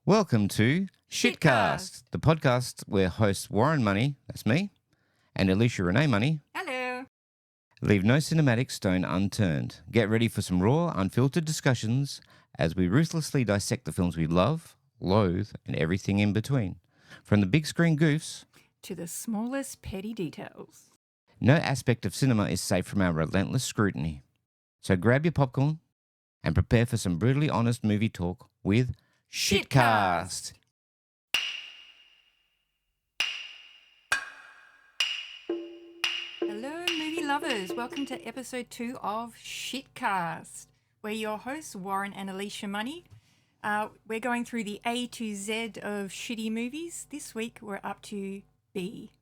Welcome to Shitcast, the podcast where hosts Warren-Money, that's me, and Eleesha Renae-Money Hello. leave no cinematic stone unturned. Get ready for some raw, unfiltered discussions as we ruthlessly dissect the films we love, loathe, and everything in between. From the big screen goofs To the smallest petty details. no aspect of cinema is safe from our relentless scrutiny. So grab your popcorn and prepare for some brutally honest movie talk with Shitcast. Hello, movie lovers. Welcome to episode 2 of Shitcast. We're your hosts, Warren and Eleesha-Money. We're going through the A to Z of shitty movies. This week we're up to B.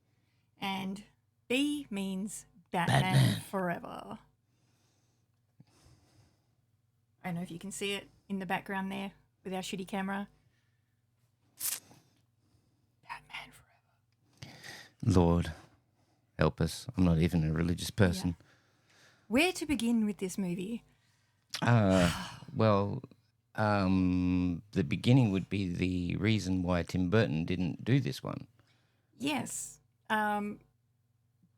And B means Batman. Forever. I don't know if you can see it in the background there with our shitty camera. Batman Forever. Lord, help us. I'm not even a religious person. Where to begin with this movie? Well, the beginning would be the reason why Tim Burton didn't do this one. Yes.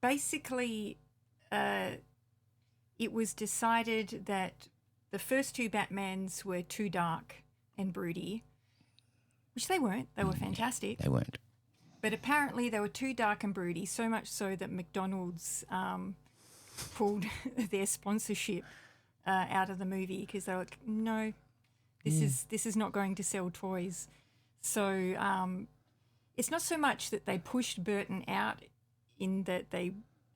Basically, it was decided that the first two Batmans were too dark and broody, which they weren't. They were fantastic. They weren't. But apparently they were too dark and broody, so much so that McDonald's pulled their sponsorship out of the movie because they were like, no, this is not going to sell toys. So it's not so much that they pushed Burton out in that they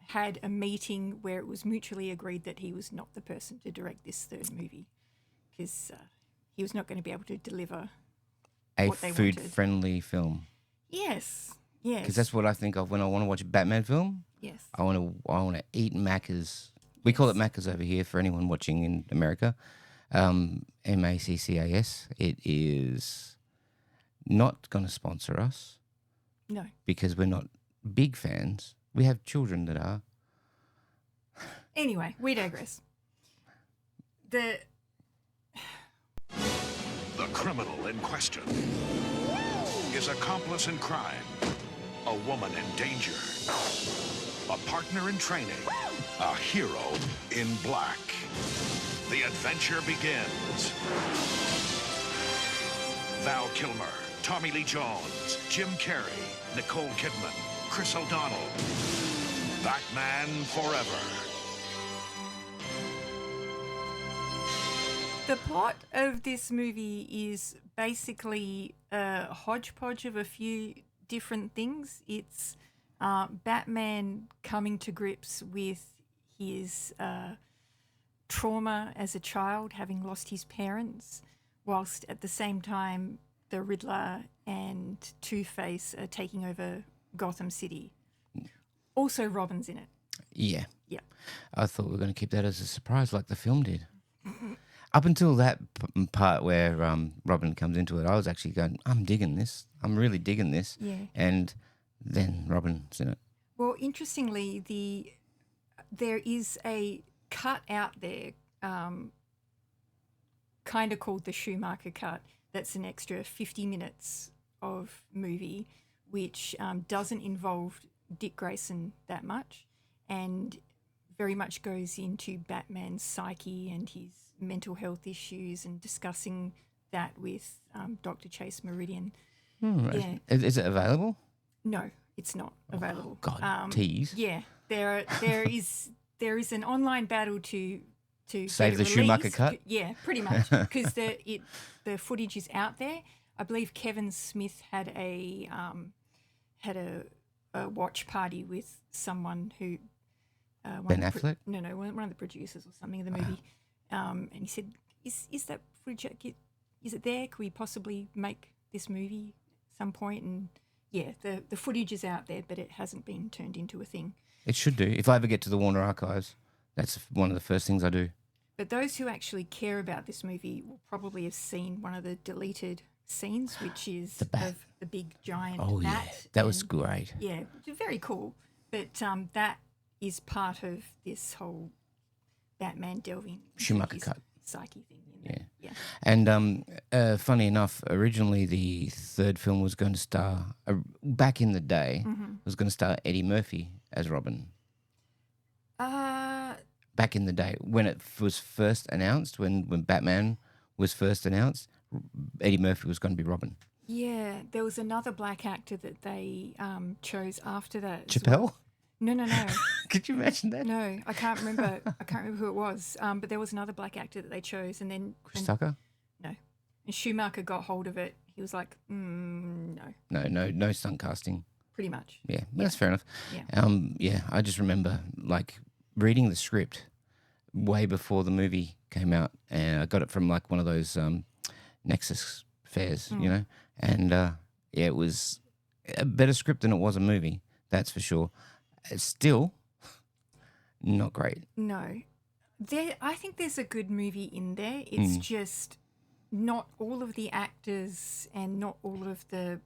had a meeting where it was mutually agreed that he was not the person to direct this third movie because he was not going to be able to deliver A what they wanted. food-friendly film. Yes. Because that's what I think of when I want to watch a Batman film. Yes. I want to eat Macca's. We call it Macca's over here for anyone watching in America. MACCAS. It is not going to sponsor us. No. Because we're not big fans. We have children that are. Anyway, we digress. The criminal in question is accomplice in crime, a woman in danger, a partner in training, a hero in black. The adventure begins. Val Kilmer, Tommy Lee Jones, Jim Carrey, Nicole Kidman, Chris O'Donnell. Batman Forever. The plot of this movie is basically a hodgepodge of a few different things. It's Batman coming to grips with his trauma as a child, having lost his parents, whilst at the same time the Riddler and Two-Face are taking over Gotham City. Also, Robin's in it. Yeah. Yeah. I thought we were going to keep that as a surprise like the film did. Up until that part where Robin comes into it, I was actually going, I'm digging this. I'm really digging this. Yeah. And then Robin's in it. Well, interestingly, there is a cut out there, kind of called the Schumacher cut. That's an extra 50 minutes of movie, which doesn't involve Dick Grayson that much, and very much goes into Batman's psyche and his mental health issues and discussing that with Dr. Chase Meridian. Right. Yeah. Is it available? No, it's not available. Oh, God, tease. Yeah, there is an online battle to Save get the it Schumacher released. cut? Yeah, pretty much, because the footage is out there. I believe Kevin Smith had a watch party with someone who Ben Affleck? one of the producers or something of the movie, and he said, "Is that footage? Is it there? Could we possibly make this movie at some point?" And yeah, the footage is out there, but it hasn't been turned into a thing. It should do. If I ever get to the Warner Archives, that's one of the first things I do. But those who actually care about this movie will probably have seen one of the deleted scenes, which is of the big giant bat. Yeah, that was great. Yeah, very cool. But that is part of this whole Batman delving into Schumacher his cut. psyche thing. Yeah. And funny enough, originally the third film was going to star, back in the day, was going to star Eddie Murphy as Robin. Back in the day, when it was first announced, when Batman was first announced, Eddie Murphy was going to be Robin. Yeah, there was another black actor that they chose after that. as Chappelle? well. No. Could you imagine that? No, I can't remember. I can't remember who it was. But there was another black actor that they chose, and then Chris Tucker? No, and Schumacher got hold of it. He was like, no, No stunt casting. pretty much. Yeah, that's fair enough. Yeah. I just remember like reading the script way before the movie came out, and I got it from like one of those Nexus fairs, you know, and it was a better script than it was a movie. That's for sure. It's still not great. No, I think there's a good movie in there. It's just not all of the actors and not all of the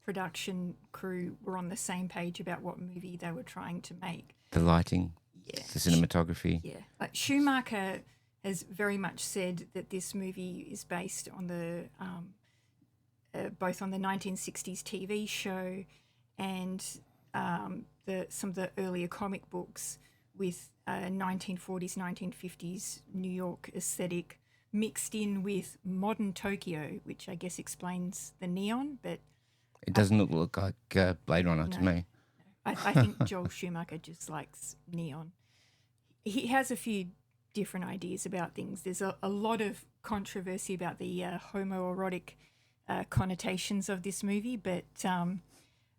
production crew were on the same page about what movie they were trying to make. The lighting, the cinematography. Yeah, like Schumacher has very much said that this movie is based on the both on the 1960s TV show and some of the earlier comic books with 1940s, 1950s New York aesthetic mixed in with modern Tokyo, which I guess explains the neon, but It doesn't look like Blade Runner to me. I think Joel Schumacher just likes neon. He has a few different ideas about things. There's a lot of controversy about the homoerotic connotations of this movie, but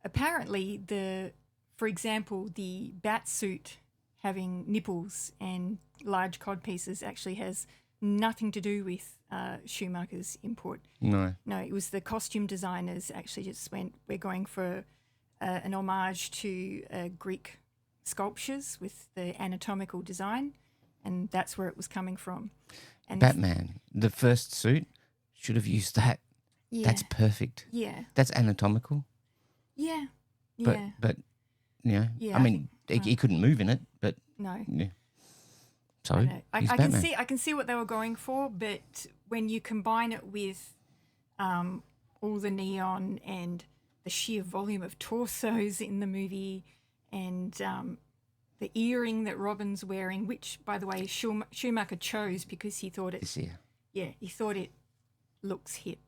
apparently for example, the bat suit having nipples and large cod pieces actually has nothing to do with Schumacher's input. No, it was the costume designers actually just went, we're going for an homage to Greek sculptures with the anatomical design, and that's where it was coming from. And Batman, the first suit, should have used that. yeah, That's perfect. yeah, That's anatomical. yeah, But, yeah. but you know, Yeah, I I mean, he couldn't move in it, but No, yeah. So I know. he's I Batman. can see what they were going for, but when you combine it with all the neon and the sheer volume of torsos in the movie and the earring that Robin's wearing, which, by the way, Schumacher chose because he thought This year. he thought it looks hip,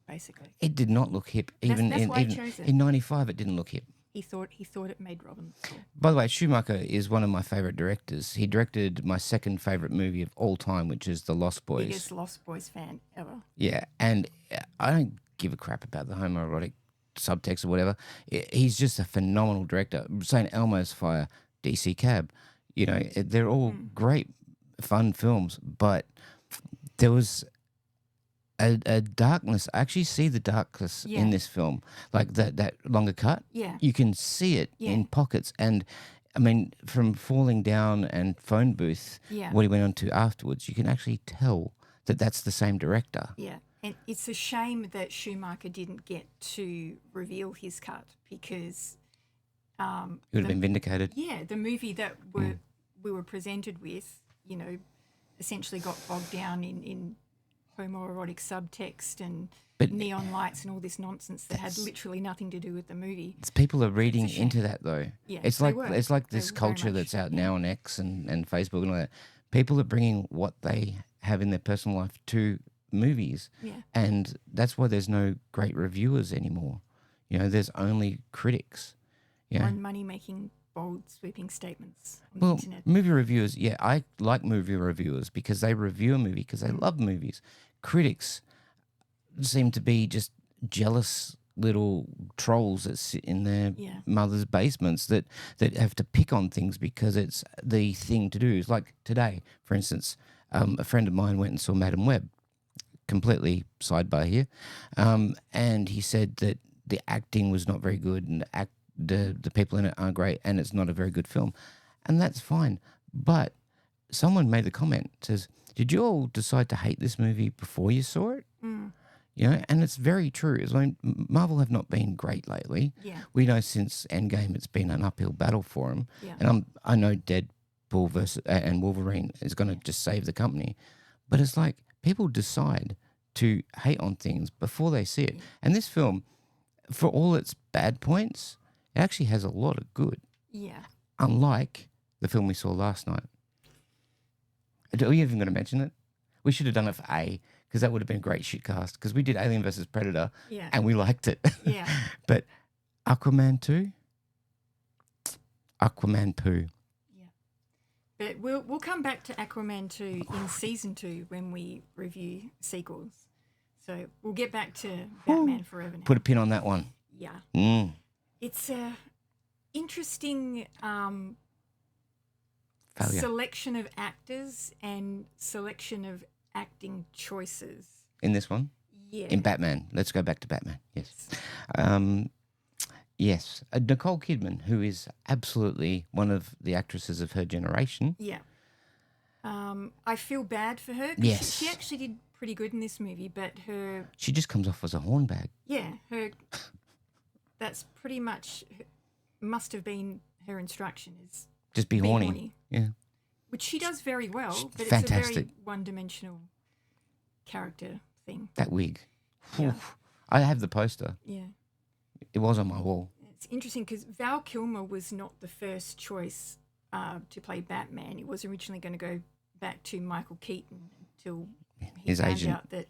basically. It did not look hip. Even that's why he even chose it. in '95, it didn't look hip. He thought it made Robin look cool. By the way, Schumacher is one of my favorite directors. He directed my second favorite movie of all time, which is The Lost Boys. Biggest Lost Boys fan ever. Yeah, and I don't give a crap about the homoerotic subtext or whatever. He's just a phenomenal director. St. Elmo's Fire, DC Cab, you know, they're all great, fun films, but there was a darkness. I actually see the darkness in this film, like that longer cut. Yeah. You can see it Yeah. in pockets, and I mean, from Falling Down and Phone Booth, Yeah. what he went on to afterwards, you can actually tell that that's the same director. Yeah, and it's a shame that Schumacher didn't get to reveal his cut because He would have been vindicated. yeah, the movie that we were presented with, you know, essentially got bogged down in homoerotic subtext and neon lights and all this nonsense that had literally nothing to do with the movie. People are reading shame. into that though. Yeah, it's they like were. it's like They this were very culture much, that's out now on X and Facebook and all that. People are bringing what they have in their personal life to movies, Yeah. and that's why there's no great reviewers anymore. You know, there's only critics. Yeah. On money making bold sweeping statements on Well, the internet. movie reviewers, yeah, I like movie reviewers because they review a movie because they love movies. Critics seem to be just jealous little trolls that sit in their Yeah. mother's basements that have to pick on things because it's the thing to do. It's like today, for instance, a friend of mine went and saw Madam Web, completely sidebar here, and he said that the acting was not very good and the people in it aren't great and it's not a very good film, and that's fine. But someone made the comment, says, did you all decide to hate this movie before you saw it? You know, and it's very true. I mean, Marvel have not been great lately. Yeah. We know since Endgame it's been an uphill battle for them. Yeah. And I know Deadpool and Wolverine is going to just save the company. But it's like people decide to hate on things before they see it. And this film, for all its bad points, it actually has a lot of good. Yeah. Unlike the film we saw last night. Are we even going to mention it? We should have done it for A, because that would have been a great shitcast, because we did Alien vs. Predator and we liked it. Yeah. But Aquaman 2? Aquaman poo. Yeah. But we'll come back to Aquaman 2 in season 2 when we review sequels. So we'll get back to Batman Forever now. Put a pin on that one. Yeah. Mm. It's a interesting Failure. selection of actors and selection of acting choices. In this one? Yeah. In Batman. Let's go back to Batman. Yes. Yes. Nicole Kidman, who is absolutely one of the actresses of her generation. Yeah. I feel bad for her. 'Cause Yes. She actually did pretty good in this movie, but She just comes off as a hornbag. that's pretty much, must have been her instruction is Just be horny. Yeah. which she does very well, but Fantastic. it's a very one-dimensional character thing. That wig. Yeah. Oof. I have the poster. Yeah. It was on my wall. It's interesting because Val Kilmer was not the first choice to play Batman. It was originally going to go back to Michael Keaton until he His found agent. out that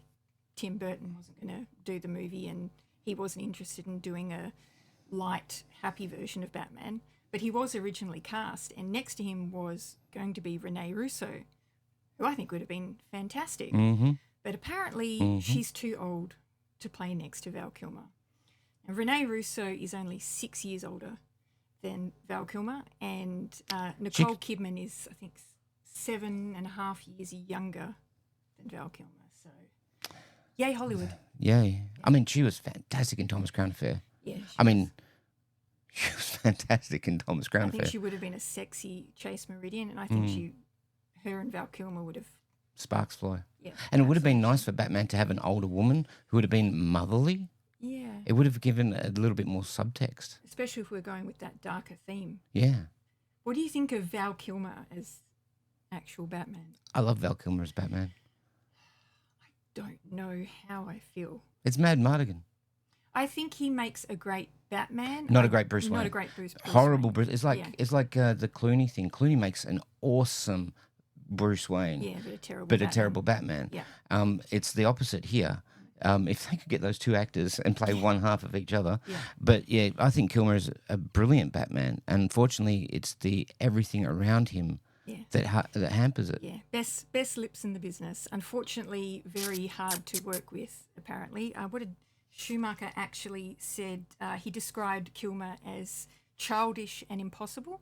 Tim Burton wasn't going to do the movie and he wasn't interested in doing a light, happy version of Batman. But he was originally cast, and next to him was going to be Renae Russo, who I think would have been fantastic. Mm-hmm. But apparently she's too old to play next to Val Kilmer. And Renae Russo is only 6 years older than Val Kilmer, and Nicole Kidman is, I think, 7.5 years younger than Val Kilmer. So, yay, Hollywood. Yay. I mean, she was fantastic in Thomas Crown Affair. Yeah. She was fantastic in Thomas Crown I Affair. think she would have been a sexy Chase Meridian, and I think her and Val Kilmer would have. Sparks fly. Yeah. And it would have been nice for Batman to have an older woman who would have been motherly. Yeah. It would have given a little bit more subtext. Especially if we're going with that darker theme. Yeah. What do you think of Val Kilmer as actual Batman? I love Val Kilmer as Batman. Don't know how I feel. It's Mad Mardigan. I think he makes a great Batman. Not a great Bruce Wayne. Not a great Bruce Horrible Wayne. Bruce. It's like the Clooney thing. Clooney makes an awesome Bruce Wayne. Yeah, but a terrible But Batman. a terrible Batman. Yeah. It's the opposite here. If they could get those two actors and play one half of each other. Yeah. But yeah, I think Kilmer is a brilliant Batman. And unfortunately, it's the everything around him that hampers it. Yeah, best lips in the business. Unfortunately, very hard to work with, apparently. What did Schumacher actually said? He described Kilmer as childish and impossible.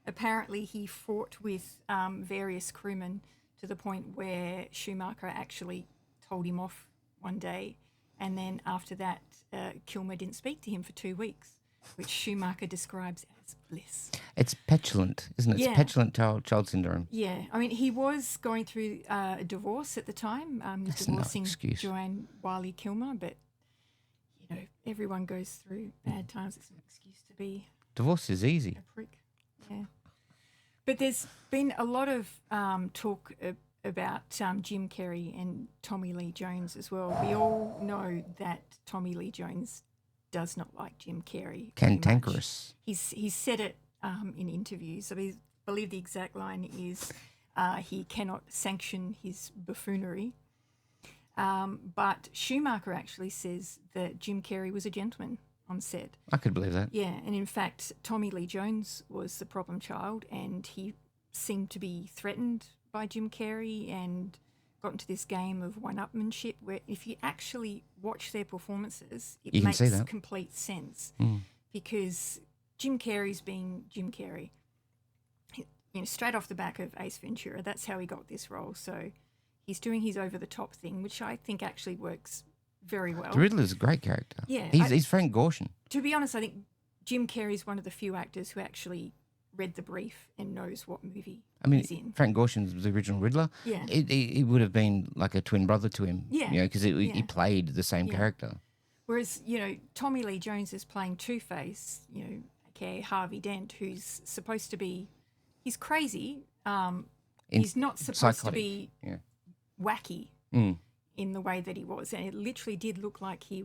Apparently, he fought with various crewmen to the point where Schumacher actually told him off one day, and then after that, Kilmer didn't speak to him for 2 weeks, which Schumacher describes as bliss. It's petulant, isn't it? Yeah. It's petulant child syndrome. Yeah, I mean, he was going through a divorce at the time. He's That's no divorcing excuse. Joanne Wiley Kilmer, but everyone goes through bad times. It's an excuse to be Divorce is easy. a prick. Yeah, but there's been a lot of talk about Jim Carrey and Tommy Lee Jones as well. We all know that Tommy Lee Jones does not like Jim Carrey. very much. Cantankerous. He's said it in interviews. I believe the exact line is he cannot sanction his buffoonery. But Schumacher actually says that Jim Carrey was a gentleman on set. I could believe that. Yeah, and in fact, Tommy Lee Jones was the problem child, and he seemed to be threatened by Jim Carrey and got into this game of one-upmanship where if you actually watch their performances, it You can makes see that. complete sense Mm. because Jim Carrey's being Jim Carrey. Straight off the back of Ace Ventura, that's how he got this role. So he's doing his over-the-top thing, which I think actually works very well. The Riddler's a great character. Yeah, He's Frank Gorshin. To be honest, I think Jim Carrey's one of the few actors who actually read the brief and knows what movie he's in. Frank Gorshin's the original Riddler. Yeah. He would have been like a twin brother to him. Yeah. Because he played the same Yeah. character. Whereas, Tommy Lee Jones is playing Two-Face, aka Harvey Dent, who's supposed to be, he's crazy. He's not supposed Psychotic. to be Yeah. wacky in the way that he was. And it literally did look like he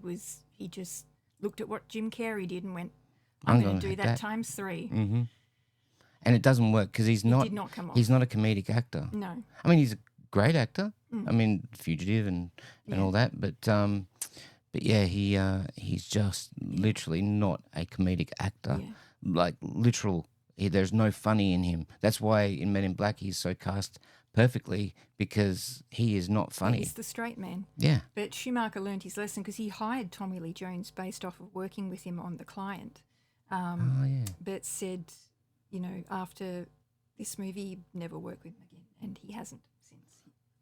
just looked at what Jim Carrey did and went, I'm going to do that times 3. Mm-hmm. And it doesn't work because did not come off. He's not a comedic actor. No. I mean, he's a great actor. I mean, Fugitive and all that. But yeah, he's just literally not a comedic actor. Yeah. Like literal, there's no funny in him. That's why in Men in Black he's so cast perfectly because he is not funny. He's the straight man. Yeah. But Schumacher learned his lesson because he hired Tommy Lee Jones based off of working with him on The Client. But said, after this movie, he'd never work with him again, and he hasn't since.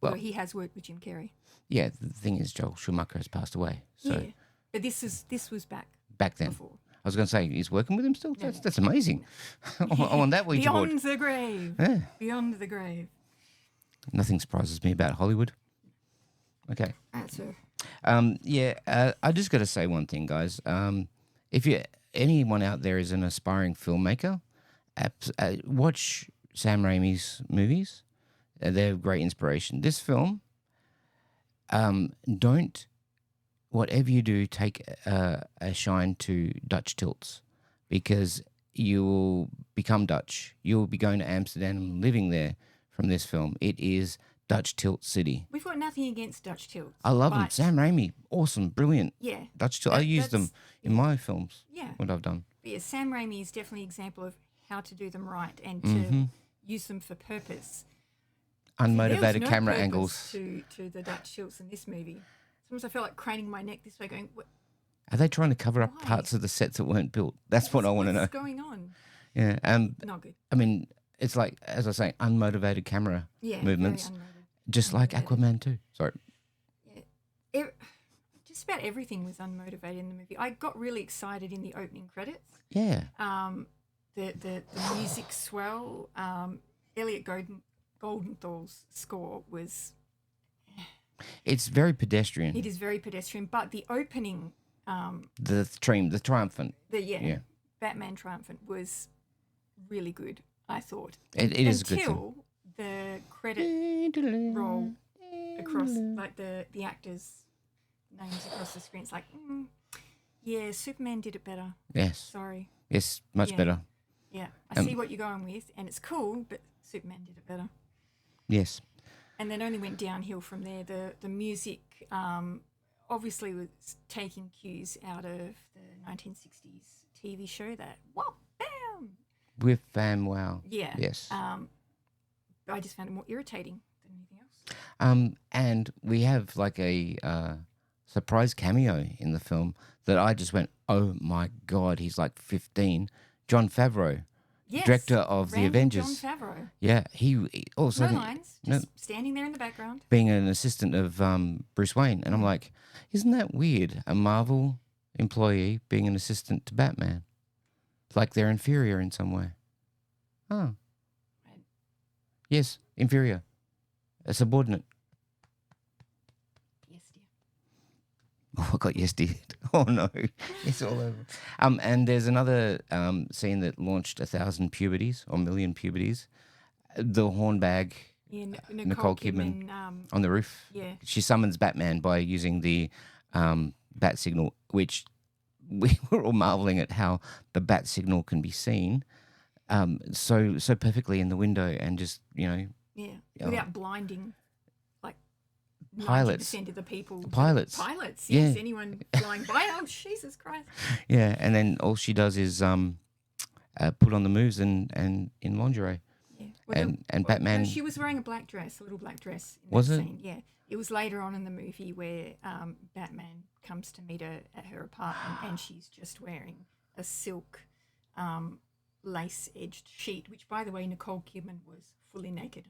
Well, he has worked with Jim Carrey. Yeah, the thing is, Joel Schumacher has passed away. So yeah, but this was back then. Before. I was going to say, he's working with him still? That's amazing. I want that Ouija board. Beyond the grave. Yeah. Beyond the grave. Nothing surprises me about Hollywood. Okay. That's her. I just got to say one thing, guys. If anyone out there is an aspiring filmmaker, watch Sam Raimi's movies. They're great inspiration. This film, don't, whatever you do, take a shine to Dutch tilts because you will become Dutch. You will be going to Amsterdam and living there from this film. It is Dutch Tilt City. We've got nothing against Dutch tilts. I love them. Sam Raimi, awesome, brilliant. Yeah. Dutch tilt. I use them in my films. Yeah. What I've done. But yeah, Sam Raimi is definitely an example of how to do them right and to use them for purpose. Unmotivated camera angles. To the Dutch tilts in this movie. Sometimes I felt like craning my neck this way going, what? Are they trying to cover up parts of the sets that weren't built? That's what I want to know. What's going on? Yeah. Not good. I mean, it's like, as I say, unmotivated camera movements. Just like Aquaman 2. Sorry. Yeah. Just about everything was unmotivated in the movie. I got really excited in the opening credits. Yeah. The music swell. Elliot Goldenthal's score was... It's very pedestrian. It is very pedestrian, but the opening... the triumphant. Batman Triumphant was really good, I thought. It is a good film. Until the credit roll across, like the actors' names across the screen. It's like, Superman did it better. Yes. Sorry. Yes, much better. Yeah, I see what you're going with, and it's cool, but Superman did it better. Yes. And then only went downhill from there. The music obviously was taking cues out of the 1960s TV show that, whoa, bam! With Fam Wow. Yeah. Yes. I just found it more irritating than anything else. And we have like a surprise cameo in the film that I just went, oh my God, he's like 15. Jon Favreau, director of The Avengers. Jon Favreau. Yeah, he also no lines, just standing there in the background. Being an assistant of Bruce Wayne. And I'm like, isn't that weird? A Marvel employee being an assistant to Batman. It's like they're inferior in some way. Oh. Right. Yes, inferior. A subordinate. Yes, dear. Oh, I got yes, dear. Oh, no. It's all over. And there's another scene that launched 1,000 puberties or million puberties. The horn bag. Yeah, Nicole Kidman on the roof. Yeah. She summons Batman by using the bat signal, which we were all marveling at how the bat signal can be seen so perfectly in the window and just, without blinding like pilots. 90% of the people. Pilots, yes. Anyone flying by, oh, Jesus Christ. Yeah, and then all she does is put on the moves and in lingerie. Yeah. And Batman... No, she was wearing a little black dress in was that it? scene. Yeah. It was later on in the movie where Batman comes to meet her at her apartment and she's just wearing a silk lace-edged sheet, which, by the way, Nicole Kidman was fully naked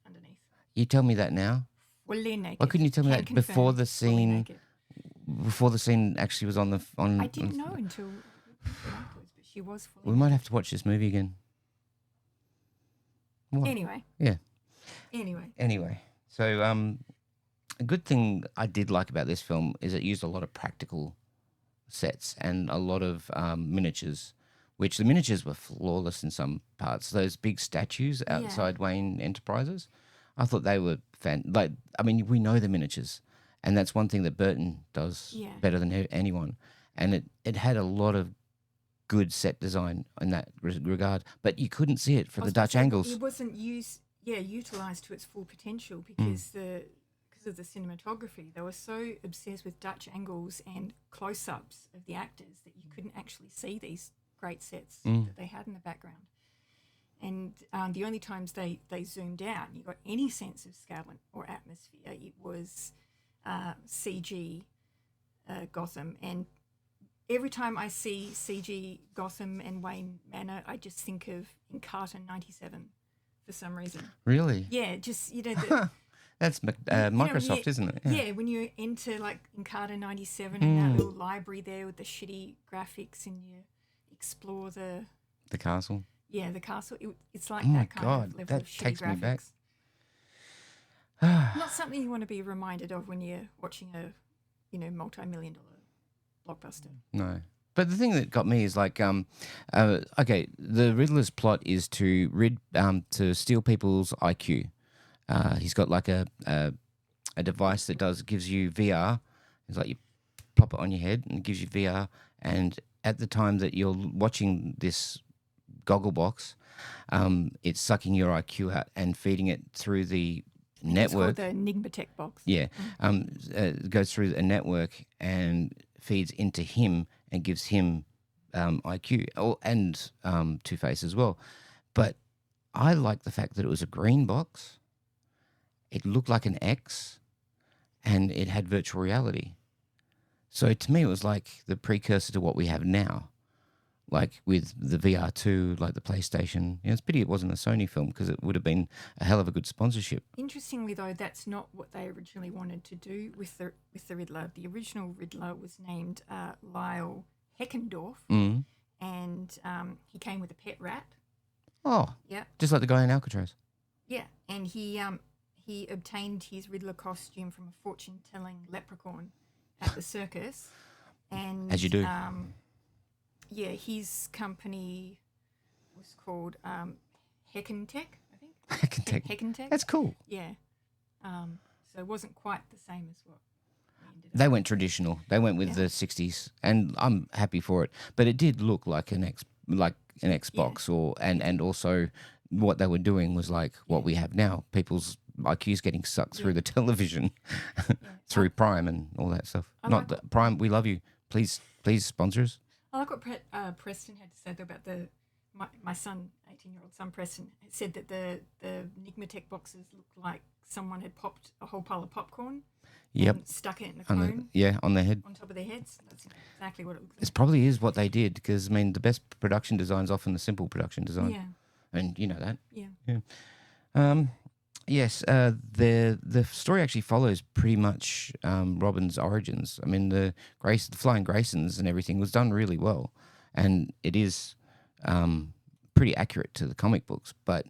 underneath. You tell me that now? Fully naked. Why couldn't you tell me that before the scene? Before the scene actually was on. I didn't know until afterwards, but she was fully We might have to watch this movie again. What? Anyway. Yeah. Anyway. So, a good thing I did like about this film is it used a lot of practical sets and a lot of miniatures, which the miniatures were flawless in some parts. Those big statues outside Wayne Enterprises, I thought they were we know the miniatures, and that's one thing that Burton does better than anyone. And it had a lot of good set design in that regard, but you couldn't see it for the Dutch angles. It wasn't utilized to its full potential because of the cinematography. They were so obsessed with Dutch angles and close-ups of the actors that you couldn't actually see these great sets that they had in the background. And the only times they zoomed out and you got any sense of scale or atmosphere, it was CG Gotham. And every time I see CG Gotham and Wayne Manor, I just think of Encarta 97 for some reason. Really? Yeah, just, That's Microsoft, isn't it? Yeah, when you enter like Encarta 97 and that little library there with the shitty graphics and you explore the castle. Yeah, the castle. It's like that kind of level of shitty takes graphics. me back. Not something you want to be reminded of when you're watching a multi-million-dollar blockbuster. No. But the thing that got me is like, the Riddler's plot is to steal people's IQ. He's got like a device that gives you VR. It's like you pop it on your head and it gives you VR. And at the time that you're watching this goggle box, it's sucking your IQ out and feeding it through the network. It's called the Enigma Tech box. Yeah, it goes through a network and feeds into him and gives him IQ and Two-Face as well. But I like the fact that it was a green box. It looked like an X, and it had virtual reality. So to me, it was like the precursor to what we have now, like with the VR2, like the PlayStation. It's a pity it wasn't a Sony film because it would have been a hell of a good sponsorship. Interestingly, though, that's not what they originally wanted to do with the Riddler. The original Riddler was named Lyle Heckendorf, and he came with a pet rat. Oh, yeah, just like the guy in Alcatraz. Yeah, and he obtained his Riddler costume from a fortune-telling leprechaun at the circus. And as you do. His company was called Heckentech, I think. Heckentech. That's cool. Yeah. So it wasn't quite the same as what we ended up. They went traditional. They went with the 60s, and I'm happy for it. But it did look like an Xbox, and also what they were doing was like what we have now. People's IQ's getting sucked through the television, through Prime and all that stuff. Prime, we love you. Please sponsor us. I like what Preston had to say though about my son, 18-year-old son Preston, said that the Enigma Tech boxes looked like someone had popped a whole pile of popcorn and stuck it in a cone. On their head. On top of their heads. That's exactly what it looks like. This probably is what they did because, I mean, the best production design is often the simple production design. Yeah. And you know that. Yeah. Yes, the story actually follows pretty much Robin's origins. I mean, the Flying Graysons and everything was done really well, and it is pretty accurate to the comic books, but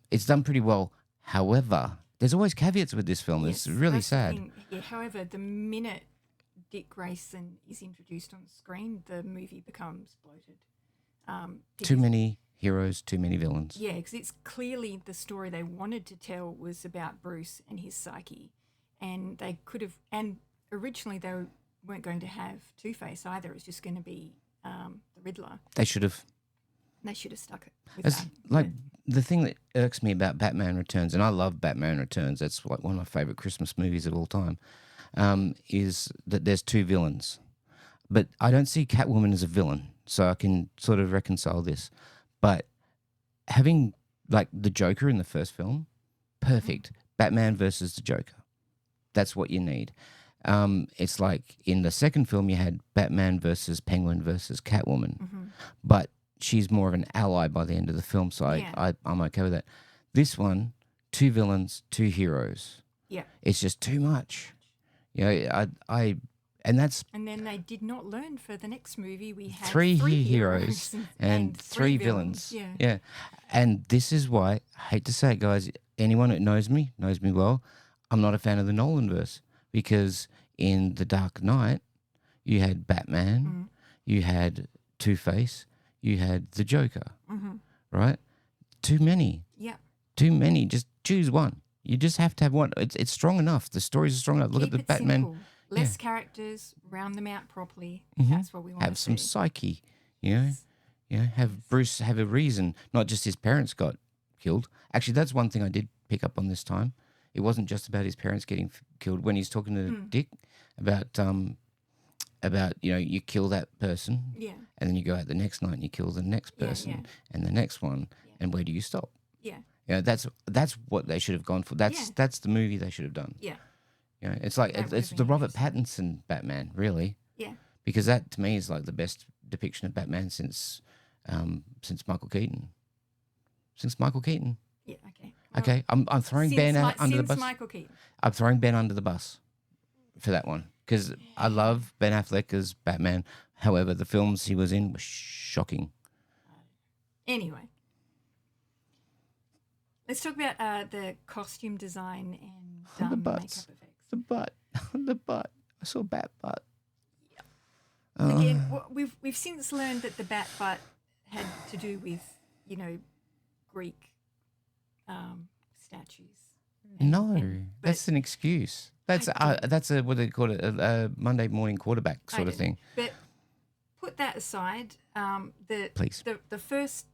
it's done pretty well. However, there's always caveats with this film. Yes, it's really sad. Yeah, however, the minute Dick Grayson is introduced on screen, the movie becomes bloated. Too many heroes, too many villains. Yeah, because it's clearly the story they wanted to tell was about Bruce and his psyche. And they could have, and originally they weren't going to have Two-Face either. It was just going to be the Riddler. They should have. They should have stuck it with that. Like the thing that irks me about Batman Returns, and I love Batman Returns, that's like one of my favourite Christmas movies of all time, is that there's two villains. But I don't see Catwoman as a villain, so I can sort of reconcile this. But having like the Joker in the first film, perfect. Batman versus the Joker. That's what you need. It's like in the second film you had Batman versus Penguin versus Catwoman. But she's more of an ally by the end of the film, so I'm okay with that. This one, two villains, two heroes. Yeah. It's just too much. You know, And then they did not learn for the next movie. We had three heroes and three villains. Yeah. And this is why, I hate to say it, guys, anyone that knows me well, I'm not a fan of the Nolanverse because in The Dark Knight, you had Batman, you had Two-Face, you had the Joker, right? Too many. Yeah. Too many. Just choose one. You just have to have one. It's strong enough. The stories are strong enough. Look Keep at the it Batman. simple. Less characters, round them out properly. That's what we want to Have some see. psyche, have Bruce have a reason, not just his parents got killed. Actually, that's one thing I did pick up on this time. It wasn't just about his parents getting killed. When he's talking to Dick about you kill that person, and then you go out the next night and you kill the next person and the next one, and where do you stop? That's what they should have gone for. That's the movie they should have done. It's like it's the Robert Pattinson Batman, really. Because that to me is like the best depiction of Batman since Michael Keaton. Since Michael Keaton. Okay. Okay, I'm throwing Ben under the bus. Michael Keaton. I'm throwing Ben under the bus for that one because I love Ben Affleck as Batman. However, the films he was in were shocking. Anyway, let's talk about the costume design and The makeup butts. effects. The butt. The butt. I saw bat butt. Again, we've since learned that the bat butt had to do with Greek statues. No, that's an excuse. That's a what they call it, a Monday morning quarterback sort of thing. But put that aside. Please. The first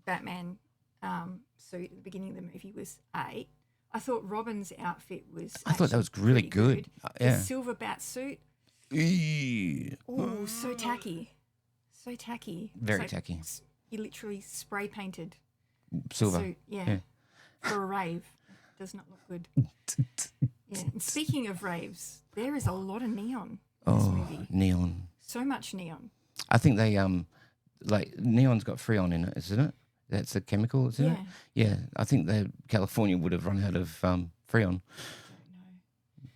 Batman suit at the beginning of the movie was I thought Robin's outfit was. I thought that was really good. The silver bat suit. Oh, so tacky. So tacky. Very tacky. He literally spray painted Silver. suit, for a rave. Does not look good. And speaking of raves, there is a lot of neon in this movie. Neon. So much neon. I think they like neon's got freon in it, isn't it? That's the chemical, isn't it? Yeah. I think California would have run out of freon.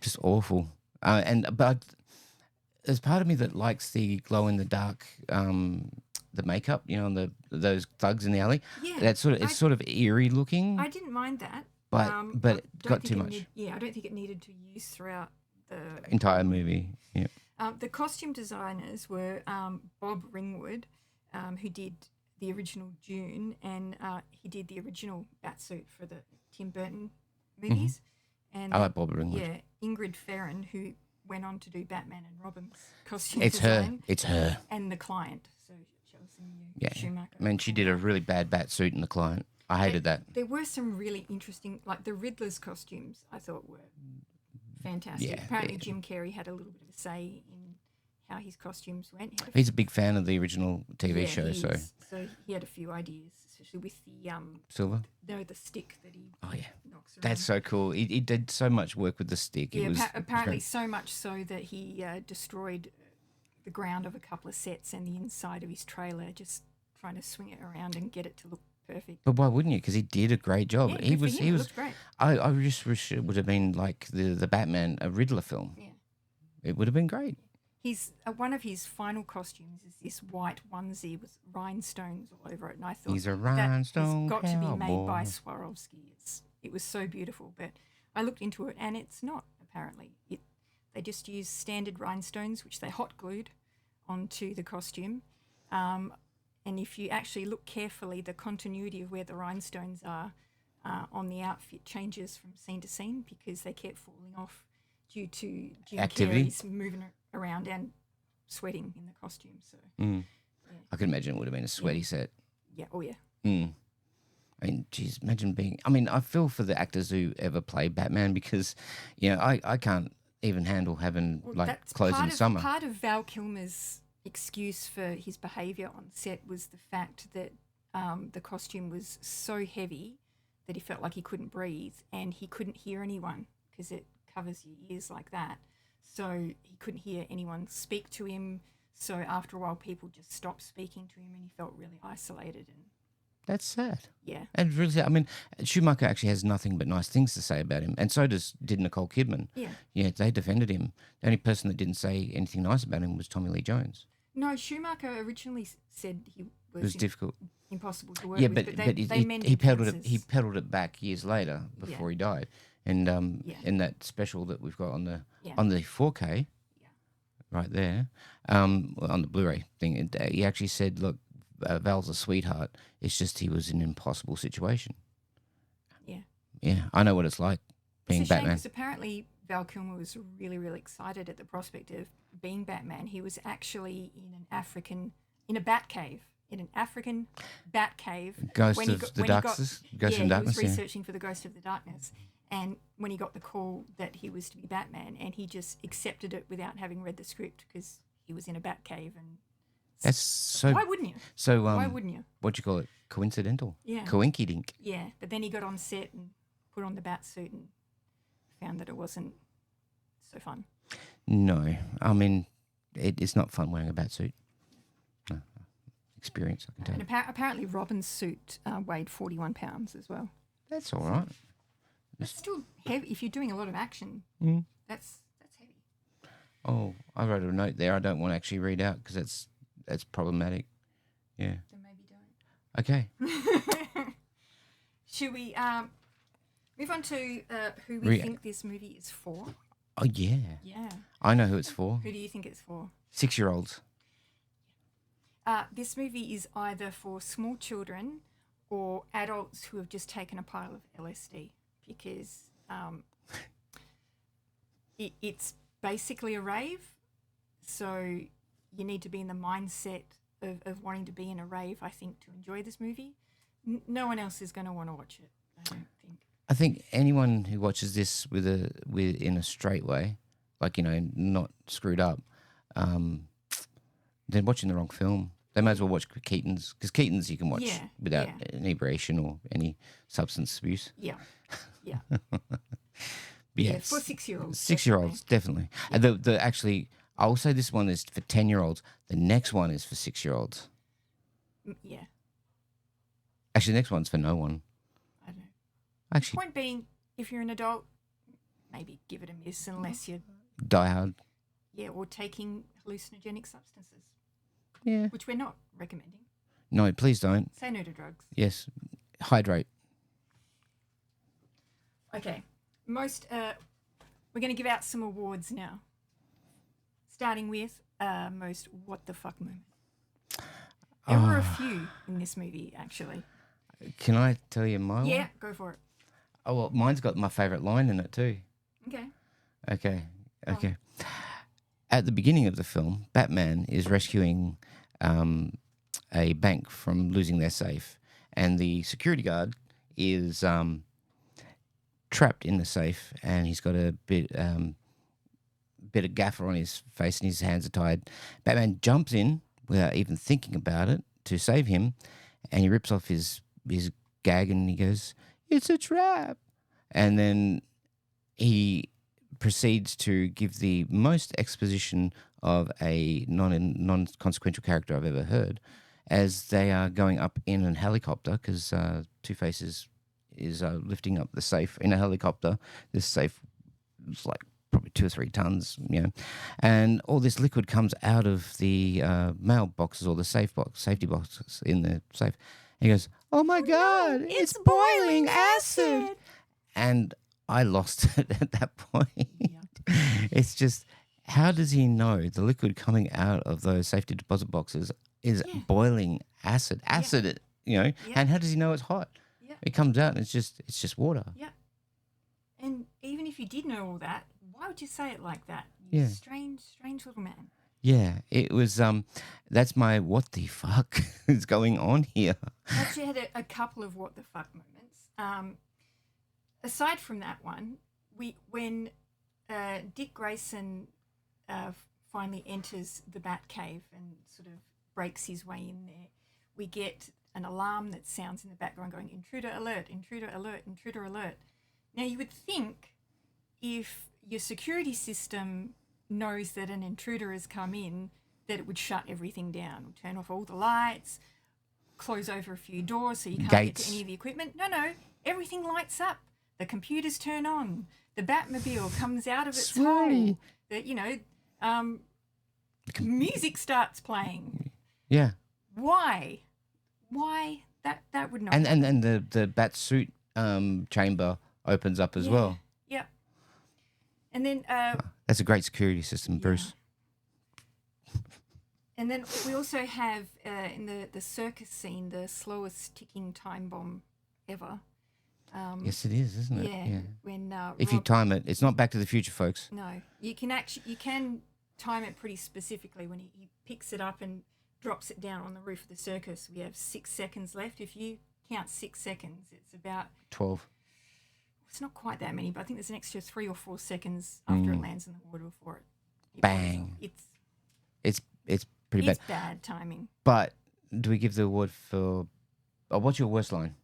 Just awful. But there's part of me that likes the glow in the dark, the makeup, and those thugs in the alley. Yeah, that's sort of eerie looking. I didn't mind that, but it got too much. I don't think it needed to use throughout the entire movie. Yeah. The costume designers were Bob Ringwood, who did the original Dune, and he did the original Batsuit for the Tim Burton movies. And I like Bob Ringwood. Yeah, Ingrid Ferran, who went on to do Batman and Robin's costume It's design. It's her. And The Client. So Chelsea Schumacher. I mean, she did a really bad Batsuit in The Client. I hated that. There were some really interesting, like the Riddler's costumes I thought were fantastic. Yeah, Apparently Jim Carrey had a little bit of a say in how his costumes went. He's a big fan of the original TV show, so he had a few ideas, especially with the Silver. No, the stick that he knocks around. That's so cool. He did so much work with the stick. Yeah, It was apparently so much so that he destroyed the ground of a couple of sets and the inside of his trailer, just trying to swing it around and get it to look perfect. But why wouldn't you? Because he did a great job. Yeah, he good was. for him. It looked great. I just wish it would have been like the Batman, a Riddler film. Yeah. It would have been great. He's one of his final costumes is this white onesie with rhinestones all over it, and I thought He's a that rhinestone has got to be made by cowboy. Swarovski. It was so beautiful, but I looked into it and it's not. Apparently, they just use standard rhinestones, which they hot glued onto the costume. And if you actually look carefully, the continuity of where the rhinestones are on the outfit changes from scene to scene because they kept falling off due to Jim Activity. Carrey's moving around and sweating in the costume. So, I could imagine it would have been a sweaty set. yeah, oh yeah. I mean, geez, imagine being. I mean, I feel for the actors who ever play Batman because, I can't even handle having That's clothes in summer. Part of Val Kilmer's excuse for his behaviour on set was the fact that the costume was so heavy that he felt like he couldn't breathe and he couldn't hear anyone because it covers your ears like that. So he couldn't hear anyone speak to him. So after a while, people just stopped speaking to him and he felt really isolated. And That's sad. yeah. And really sad. I mean, Schumacher actually has nothing but nice things to say about him, and so did Nicole Kidman. Yeah. Yeah, they defended him. The only person that didn't say anything nice about him was Tommy Lee Jones. No, Schumacher originally said he was It was difficult. impossible to work Yeah, with, but they mended he peddled fences. he peddled it back years later before he died, and Yeah. in that special that we've got on the Yeah. 4K, right there, on the Blu-ray thing, he actually said, "Look, Val's a sweetheart. It's just he was in an impossible situation." Yeah. Yeah, I know what it's like being It's a shame Batman. because apparently Val Kilmer was really, really excited at the prospect of being Batman. He was actually in a bat cave, in an African bat cave. Ghost of the Darkness? Ghost Yeah, in he was Darkness, yeah. researching for the Ghost of the Darkness. And when he got the call that he was to be Batman, and he just accepted it without having read the script because he was in a bat cave. And That's so. why wouldn't you? So Why wouldn't you? what do you call it? Coincidental. Yeah. Coinky-dink. Yeah, but then he got on set and put on the bat suit and found that it wasn't so fun. No, I mean it's not fun wearing a bat suit. No. Experience, I can tell. And apparently Robin's suit weighed 41 pounds as well. That's all right. That's still heavy. If you're doing a lot of action, that's heavy. Oh, I wrote a note there. I don't want to actually read out because that's problematic. Yeah. Then maybe don't. Okay. Should we move on to who we think this movie is for? Oh yeah. Yeah. I know who it's for. Who do you think it's for? 6-year-olds. This movie is either for small children or adults who have just taken a pile of LSD because it's basically a rave. So you need to be in the mindset of wanting to be in a rave, I think, to enjoy this movie. No one else is going to want to watch it, I don't think. I think anyone who watches this in a straight way, like not screwed up, they're watching the wrong film. They may as well watch Keaton's because Keaton's you can watch without inebriation or any substance abuse. Yeah, yeah, Yeah, for 6-year-olds. 6-year-olds definitely. And the actually, I'll say this one is for 10-year-olds. The next one is for 6-year-olds. Yeah. Actually, the next one's for no one. I don't know. Actually, Point being, if you're an adult, maybe give it a miss unless you're Die Hard. Yeah, or taking hallucinogenic substances, Yeah. which we're not recommending. No, please don't. Say no to drugs. Yes, hydrate. Okay, we're going to give out some awards now. Starting with most what the fuck moment. There were a few in this movie, actually. Can I tell you my one? Yeah, go for it. Oh well, mine's got my favourite line in it too. Okay. Okay. At the beginning of the film, Batman is rescuing a bank from losing their safe, and the security guard is trapped in the safe, and he's got a bit of gaffer on his face, and his hands are tied. Batman jumps in without even thinking about it to save him, and he rips off his gag, and he goes, "It's a trap," and then he proceeds to give the most exposition of a non-consequential character I've ever heard, as they are going up in a helicopter because Two-Face is lifting up the safe in a helicopter. This safe was like probably 2 or 3 tons, and all this liquid comes out of the mailboxes or the safety boxes in the safe. And he goes, "Oh my God, it's boiling acid!" And I lost it at that point. It's just, how does he know the liquid coming out of those safety deposit boxes is boiling acid? And how does he know it's hot? Yeah. It comes out and it's just water. Yeah. And even if you did know all that, why would you say it like that? You strange little man. Yeah, it was, that's my what the fuck is going on here. I actually had a couple of what the fuck moments. Aside from that one, when Dick Grayson finally enters the Batcave and sort of breaks his way in there, we get an alarm that sounds in the background going, "Intruder alert, intruder alert, intruder alert." Now, you would think if your security system knows that an intruder has come in, that it would shut everything down, turn off all the lights, close over a few doors so you can't get to any of the equipment. No, everything lights up. The computers turn on. The Batmobile comes out of its hole. Music starts playing. Yeah. Why? That would not. And the bat suit chamber opens up as well. Yeah. And then that's a great security system, Bruce. And then we also have in the circus scene the slowest ticking time bomb ever. Yes, it is, isn't it? Yeah. When If you time it, it's not Back to the Future, folks. no, you can time it pretty specifically when he picks it up and drops it down on the roof of the circus. We have 6 seconds left. If you count 6 seconds, it's about 12. It's not quite that many, but I think there's an extra 3 or 4 seconds after it lands in the water before it Bang. It's pretty it's bad. bad timing. But do we give the award for? Oh, what's your worst line?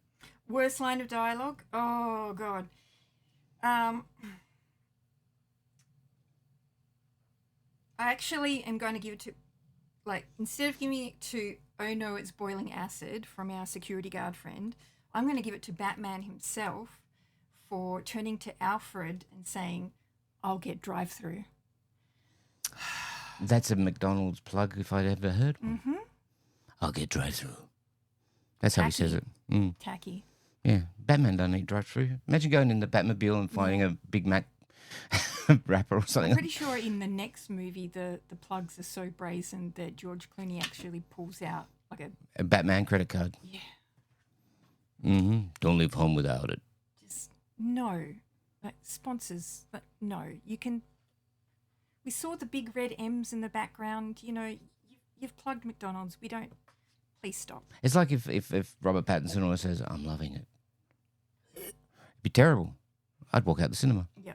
Worst line of dialogue? Oh God. I actually am going to give it to, instead of giving it to "Oh no, it's boiling acid" from our security guard friend, I'm going to give it to Batman himself for turning to Alfred and saying, "I'll get drive-through." That's a McDonald's plug if I'd ever heard one. Mm-hmm. I'll get drive-through. That's how he says it. Mm. Tacky. Yeah, Batman don't eat drive-through. Imagine going in the Batmobile and finding a Big Mac wrapper or something. I'm pretty sure in the next movie the plugs are so brazen that George Clooney actually pulls out like a Batman credit card. Yeah. Mm-hmm. Don't leave home without it. Just no. Sponsors, no. You can. We saw the big red M's in the background. You know, you've plugged McDonald's. We don't. Please stop. It's like if Robert Pattinson always says, "I'm loving it." It'd be terrible. I'd walk out the cinema. Yeah.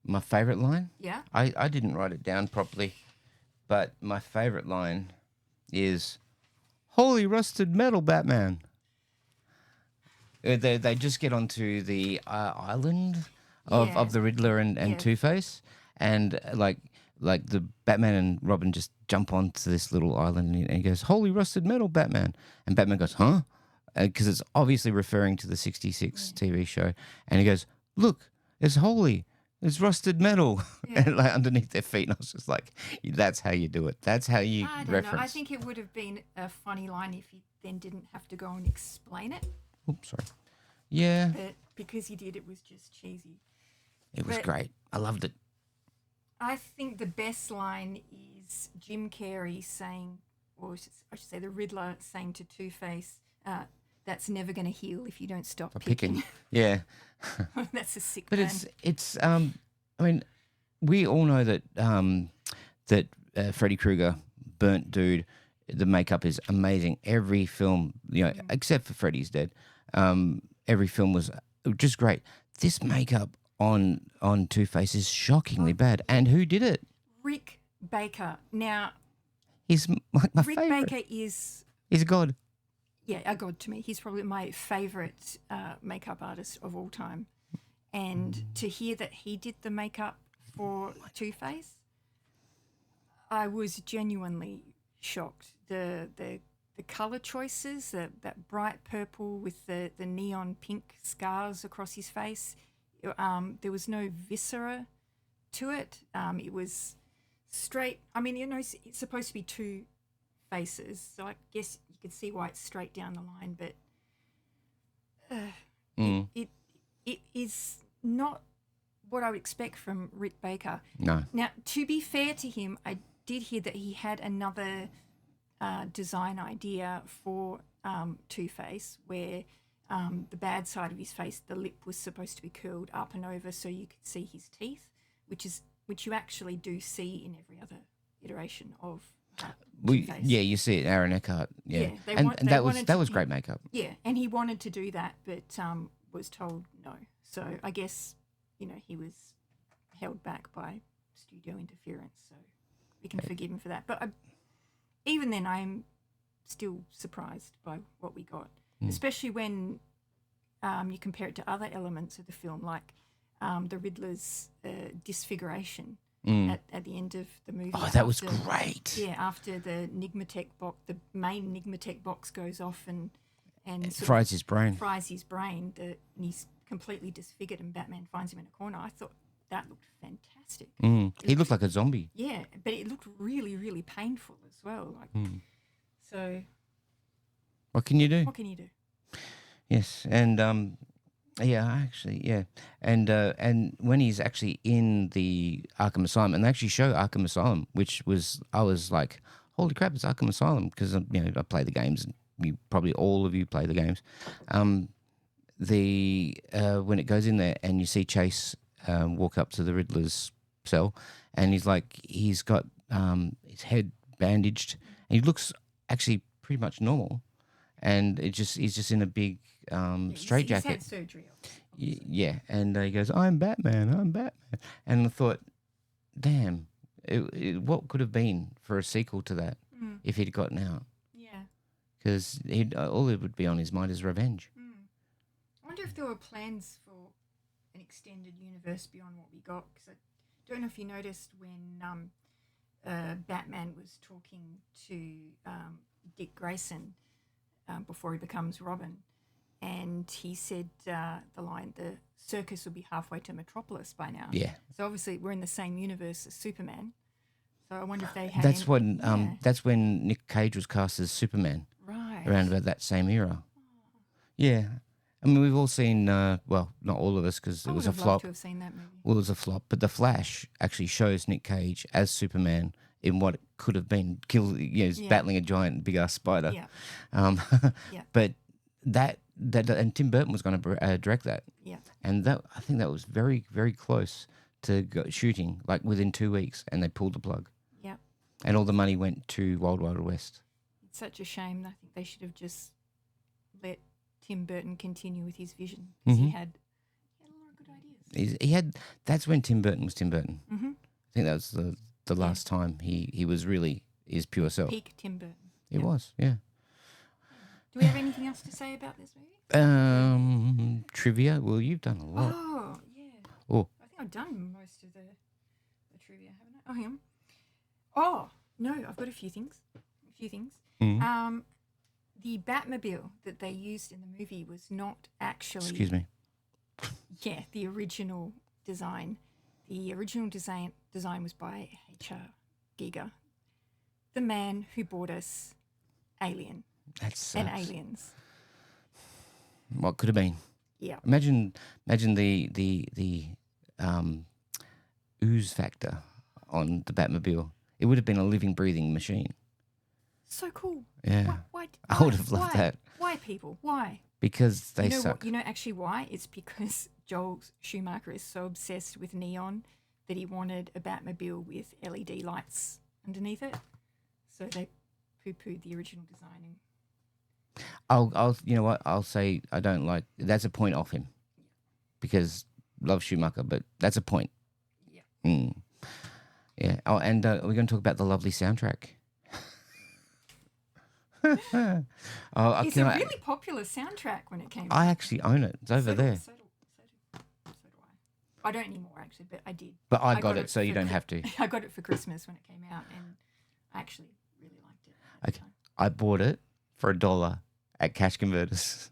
My favourite line? Yeah. I didn't write it down properly, but my favourite line is, "Holy rusted metal, Batman." They just get onto the island of the Riddler and Two-Face, and like the Batman and Robin just jump onto this little island, and he goes, "Holy rusted metal, Batman," and Batman goes, "Huh?" Because it's obviously referring to the '66 TV show, and he goes, "Look, it's holy, it's rusted metal," and underneath their feet. And I was just like, "That's how you do it. That's how you I don't reference." know. I think it would have been a funny line if he then didn't have to go and explain it. Oops, sorry. Yeah, But because he did, it was just cheesy. it was But- great. I loved it. I think the best line is Jim Carrey saying, or I should say the Riddler saying to Two-Face, "That's never going to heal if you don't stop picking." Yeah. That's a sick But burn. it's I mean, we all know that that Freddy Krueger, burnt dude, the makeup is amazing. Every film, except for Freddy's Dead, every film was just great. This makeup on Two-Face is shockingly bad. And who did it? Rick Baker. Now, He's like my Rick favorite. Baker is, He's a god. a god to me. He's probably my favorite makeup artist of all time. And to hear that he did the makeup for Two-Face, I was genuinely shocked. The color choices, that bright purple with the neon pink scars across his face, there was no viscera to it. It was straight. I mean, it's supposed to be two faces, so I guess you could see why it's straight down the line, but it is not what I would expect from Rick Baker. No. Now, to be fair to him, I did hear that he had another design idea for Two-Face, where the bad side of his face, the lip was supposed to be curled up and over so you could see his teeth, which you actually do see in every other iteration of Two-Face. Yeah, you see it, Aaron Eckhart. Yeah, they and want- they that was wanted that to- was great makeup. Yeah, and he wanted to do that, but was told no. So I guess he was held back by studio interference. So we can forgive him for that. But even then, I'm still surprised by what we got, especially when you compare it to other elements of the film, like the Riddler's disfiguration at the end of the movie. Oh, that was great. Yeah, after the the main Nigmatech box goes off and sort of Fries his brain. fries his brain, and he's completely disfigured, and Batman finds him in a corner. I thought that looked fantastic. He looked like a zombie. Yeah, but it looked really, really painful as well. So What can you do? what can you do? Yes, and and when he's actually in the Arkham Asylum, and they actually show Arkham Asylum, I was like, holy crap, it's Arkham Asylum, because I play the games, and probably all of you play the games. when it goes in there and you see Chase walk up to the Riddler's cell, and he's got his head bandaged, and he looks actually pretty much normal, and he's just in a big straitjacket. He's had surgery. Yeah, and he goes, I'm Batman, and I thought, damn, what could have been for a sequel to that if he'd gotten out? Yeah. Because all it would be on his mind is revenge. I wonder if there were plans for an extended universe beyond what we got. Because I don't know if you noticed when Batman was talking to Dick Grayson before he becomes Robin, and he said the line, "The circus will be halfway to Metropolis by now." Yeah. So obviously we're in the same universe as Superman. So I wonder if they had. That's when Nick Cage was cast as Superman. Right. Around about that same era. Yeah. I mean, we've all seen, well, not all of us because it was a I would have loved flop. to have seen that movie. Well, it was a flop. But The Flash actually shows Nick Cage as Superman in what it could have been. He's battling a giant big-ass spider. Yeah. Yeah. But that and Tim Burton was going to direct that. Yeah. And I think that was very, very close to shooting, like within 2 weeks, and they pulled the plug. Yeah. And all the money went to Wild Wild West. It's such a shame. I think they should have just let Tim Burton continue with his vision, because he had a lot of good ideas. That's when Tim Burton was Tim Burton. Mm-hmm. I think that was the last time he was really his pure self. Peak Tim Burton. It was, yeah. Do we have anything else to say about this movie? Trivia? Well, you've done a lot. Oh, yeah. Oh. I think I've done most of the trivia, haven't I? Oh, hang on. Oh, no, I've got a few things. Mm-hmm. The Batmobile that they used in the movie was not actually... Excuse me. Yeah, the original design. The original design was by H.R. Giger, the man who brought us Alien and Aliens. What could have been? Yeah. Imagine the ooze factor on the Batmobile. It would have been a living, breathing machine. So cool. Yeah. Why, I would have loved that. Why, people? Why? Because they suck. You know actually why? It's because Joel Schumacher is so obsessed with neon that he wanted a Batmobile with LED lights underneath it. So they poo-pooed the original design. I'll you know what? I'll say I don't like... That's a point off him. Because love Schumacher, but that's a point. Yeah. Yeah. Oh, and we're going to talk about the lovely soundtrack. It's a really popular soundtrack when it came out. I actually own it. It's over there. So do I. I don't anymore, actually, but I did. But I got it, so you don't have to. I got it for Christmas when it came out, and I actually really liked it. Okay. I bought it for $1 at Cash Converters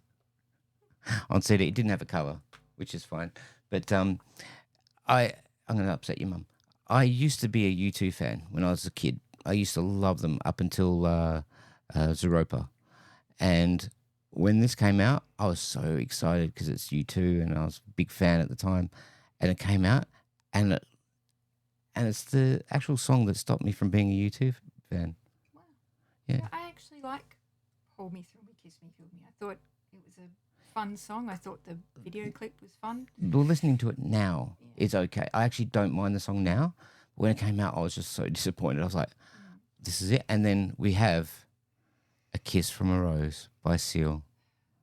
on CD. It didn't have a cover, which is fine. But I'm going to upset your mum. I used to be a U2 fan when I was a kid. I used to love them up until Zeropa. And when this came out, I was so excited because it's U2 and I was a big fan at the time. And it came out, and it's the actual song that stopped me from being a U2 fan. Wow. Yeah. I actually like Hold Me, Thrill Me, Kiss Me, Feel Me. I thought it was a fun song. I thought the video clip was fun. Well, listening to it now is okay. I actually don't mind the song now. But when it came out, I was just so disappointed. I was like, this is it. And then we have A Kiss from a Rose by Seal.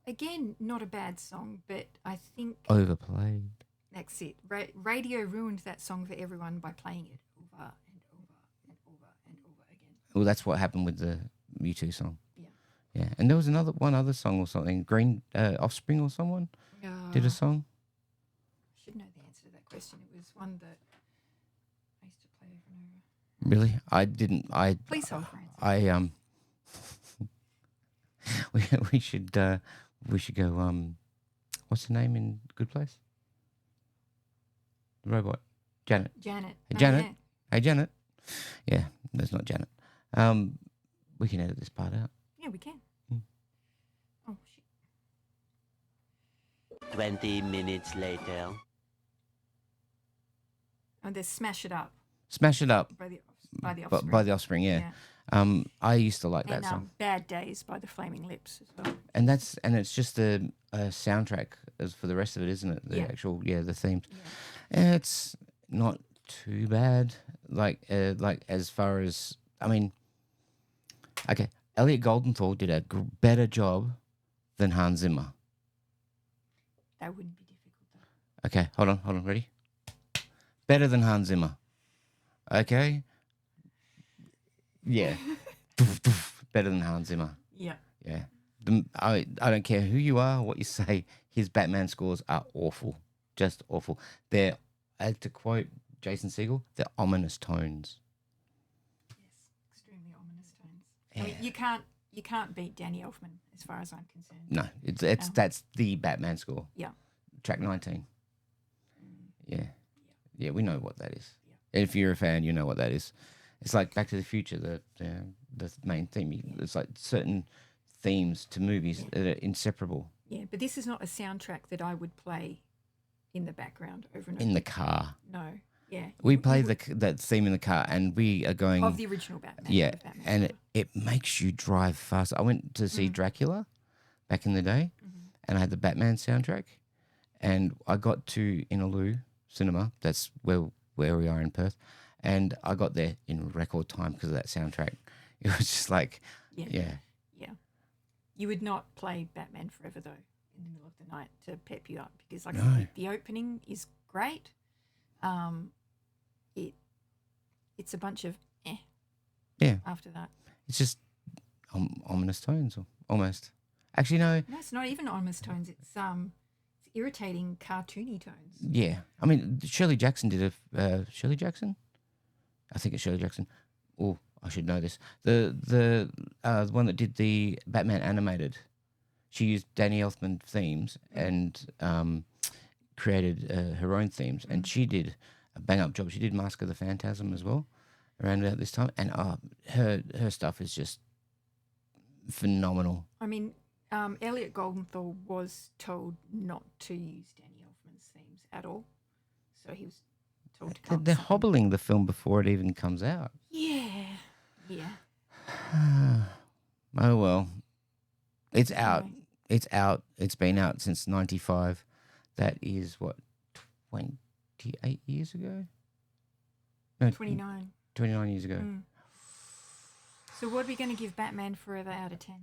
Again, not a bad song, but I think... Overplayed. That's it. Radio ruined that song for everyone by playing it over and over and over and over again. Well, that's what happened with the U2 song. Yeah. Yeah. And there was one other song or something. Green Offspring or someone did a song. I should know the answer to that question. It was one that I used to play over and over. Really? I didn't. Please hold for answer. We should go. What's the name in Good Place? The robot, Janet. Janet. Hey, Janet. Yeah. Hey, Janet. Yeah, that's not Janet. We can edit this part out. Yeah, we can. Oh, shit. 20 minutes later. Oh, there's Smash It Up Smash It Up by the Offspring. by the Offspring. Yeah. I used to like that And song, Bad Days by the Flaming Lips as well. and it's just the soundtrack as for the rest of it, isn't it? The Yeah. actual the themes. Yeah. And it's not too bad. Like as far as okay, Elliot Goldenthal did a better job than Hans Zimmer. That wouldn't be difficult though. Okay, hold on, ready? Better than Hans Zimmer. Okay. Yeah. Better than Hans Zimmer. Yeah. Yeah. I don't care who you are, what you say, his Batman scores are awful. Just awful. They're, to quote Jason Segel, they're ominous tones. Yes. Extremely ominous tones. I mean, you can't beat Danny Elfman as far as I'm concerned. No, that's the Batman score. Yeah. Track 19. Yeah. Yeah, we know what that is. Yeah. If you're a fan, you know what that is. It's like Back to the Future, the main theme. It's like certain themes to movies that are inseparable. Yeah, but this is not a soundtrack that I would play in the background over and over. In the car. No. Yeah. We play that theme in the car, and we are going... Of the original Batman. Yeah, the Batman and score. it makes you drive fast. I went to see Dracula back in the day, and I had the Batman soundtrack, and I got to Inaloo Cinema. That's where we are in Perth, and I got there in record time because of that soundtrack. It was just like, yeah. You would not play Batman Forever though in the middle of the night to pep you up because like No. the opening is great. It's a bunch of Yeah. after that. It's just ominous tones, almost. Actually, no. No, it's not even ominous tones. It's irritating cartoony tones. Yeah. I mean, Shirley Jackson did Shirley Jackson? I think it's Shirley Jackson. Oh, I should know this. The one that did the Batman animated. She used Danny Elfman themes and created her own themes, and she did a bang up job. She did Mask of the Phantasm as well around about this time, and her stuff is just phenomenal. I mean, Elliot Goldenthal was told not to use Danny Elfman's themes at all, so he was told to come. They're hobbling the film before it even comes out. Yeah. Oh well, it's out. Anyway. It's out. It's been out since '95. That is what 28 years ago. No, 29. 29 years ago. So what are we going to give Batman Forever out of 10?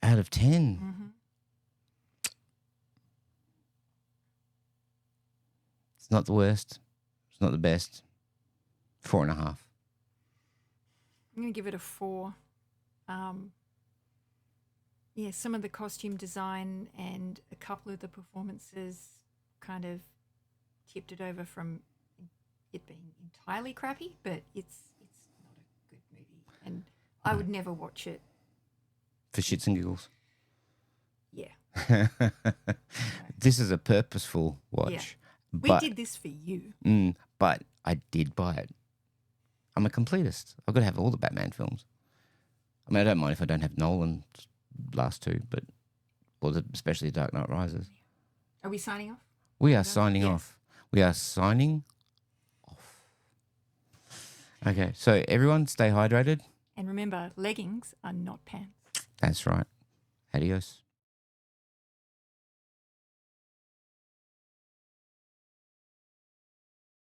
Out of 10. Mm-hmm. It's not the worst. It's not the best. 4.5. I'm going to give it a 4. Yeah, some of the costume design and a couple of the performances kind of tipped it over from it being entirely crappy, but it's not a good movie. And I would never watch it. For shits and giggles. Yeah. This is a purposeful watch. Yeah. We But, did this for you. but I did buy it. I'm a completist. I've got to have all the Batman films. I mean, I don't mind if I don't have Nolan's last two, but especially Dark Knight Rises. Are we signing off? We are signing Yes. off. We are signing off. Okay, so everyone stay hydrated. And remember, leggings are not pants. That's right. Adios.